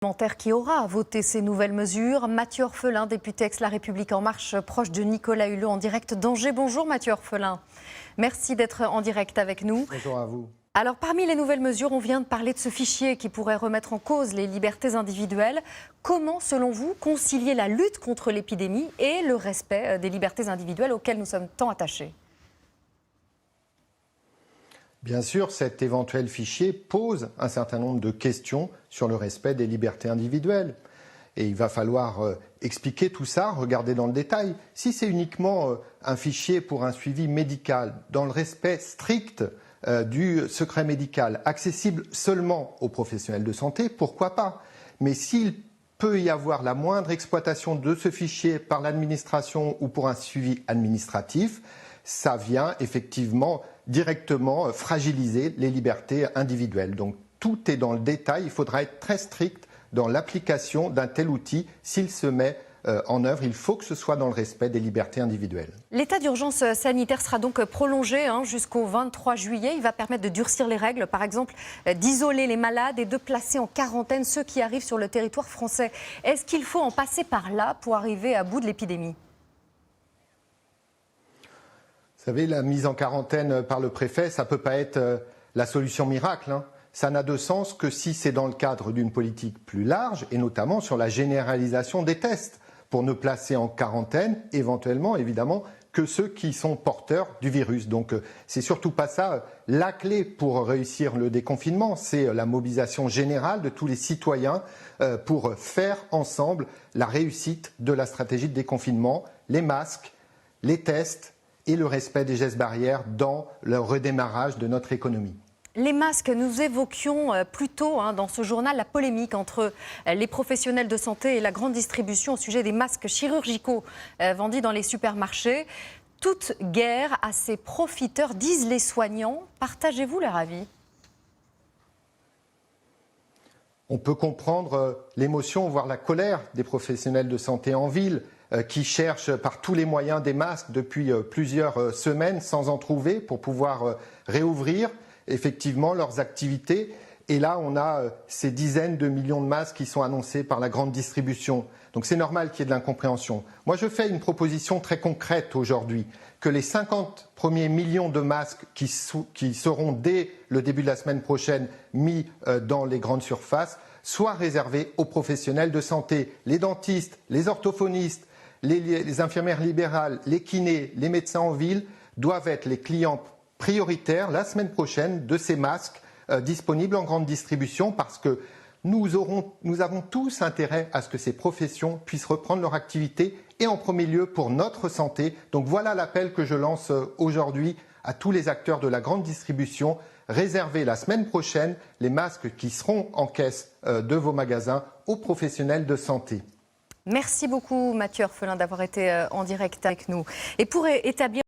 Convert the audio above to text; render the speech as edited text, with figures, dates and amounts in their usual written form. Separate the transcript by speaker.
Speaker 1: Parlementaire qui aura voté ces nouvelles mesures. Mathieu Orphelin, député ex-La République En Marche, proche de Nicolas Hulot, en direct d'Angers. Bonjour Mathieu Orphelin. Merci d'être en direct avec nous.
Speaker 2: Bonjour à vous.
Speaker 1: Alors parmi les nouvelles mesures, on vient de parler de ce fichier qui pourrait remettre en cause les libertés individuelles. Comment, selon vous, concilier la lutte contre l'épidémie et le respect des libertés individuelles auxquelles nous sommes tant attachés ?
Speaker 2: Bien sûr, cet éventuel fichier pose un certain nombre de questions sur le respect des libertés individuelles. Et il va falloir expliquer tout ça, regarder dans le détail. Si c'est uniquement un fichier pour un suivi médical, dans le respect strict du secret médical, accessible seulement aux professionnels de santé, pourquoi pas? Mais s'il peut y avoir la moindre exploitation de ce fichier par l'administration ou pour un suivi administratif, ça vient effectivement directement fragiliser les libertés individuelles. Donc tout est dans le détail, il faudra être très strict dans l'application d'un tel outil. S'il se met en œuvre, il faut que ce soit dans le respect des libertés individuelles.
Speaker 1: L'état d'urgence sanitaire sera donc prolongé jusqu'au 23 juillet. Il va permettre de durcir les règles, par exemple d'isoler les malades et de placer en quarantaine ceux qui arrivent sur le territoire français. Est-ce qu'il faut en passer par là pour arriver à bout de l'épidémie ?
Speaker 2: Vous savez, la mise en quarantaine par le préfet, ça ne peut pas être la solution miracle. Ça n'a de sens que si c'est dans le cadre d'une politique plus large, et notamment sur la généralisation des tests, pour ne placer en quarantaine, éventuellement, évidemment, que ceux qui sont porteurs du virus. Donc, c'est surtout pas ça. La clé pour réussir le déconfinement, c'est la mobilisation générale de tous les citoyens pour faire ensemble la réussite de la stratégie de déconfinement, les masques, les tests, et le respect des gestes barrières dans le redémarrage de notre économie.
Speaker 1: Les masques, nous évoquions plus tôt dans ce journal la polémique entre les professionnels de santé et la grande distribution au sujet des masques chirurgicaux vendus dans les supermarchés. Toute guerre à ses profiteurs, disent les soignants. Partagez-vous leur avis ?
Speaker 2: On peut comprendre l'émotion, voire la colère des professionnels de santé en ville, qui cherchent par tous les moyens des masques depuis plusieurs semaines sans en trouver pour pouvoir réouvrir effectivement leurs activités. Et là, on a ces dizaines de millions de masques qui sont annoncés par la grande distribution. Donc c'est normal qu'il y ait de l'incompréhension. Moi, je fais une proposition très concrète aujourd'hui, que les 50 premiers millions de masques qui seront dès le début de la semaine prochaine mis dans les grandes surfaces soient réservés aux professionnels de santé, les dentistes, les orthophonistes, les infirmières libérales, les kinés, les médecins en ville doivent être les clients prioritaires la semaine prochaine de ces masques disponibles en grande distribution, parce que nous avons tous intérêt à ce que ces professions puissent reprendre leur activité, et en premier lieu pour notre santé. Donc voilà l'appel que je lance aujourd'hui à tous les acteurs de la grande distribution. Réservez la semaine prochaine les masques qui seront en caisse de vos magasins aux professionnels de santé.
Speaker 1: Merci beaucoup Mathieu Orphelin d'avoir été en direct avec nous. Et pour établir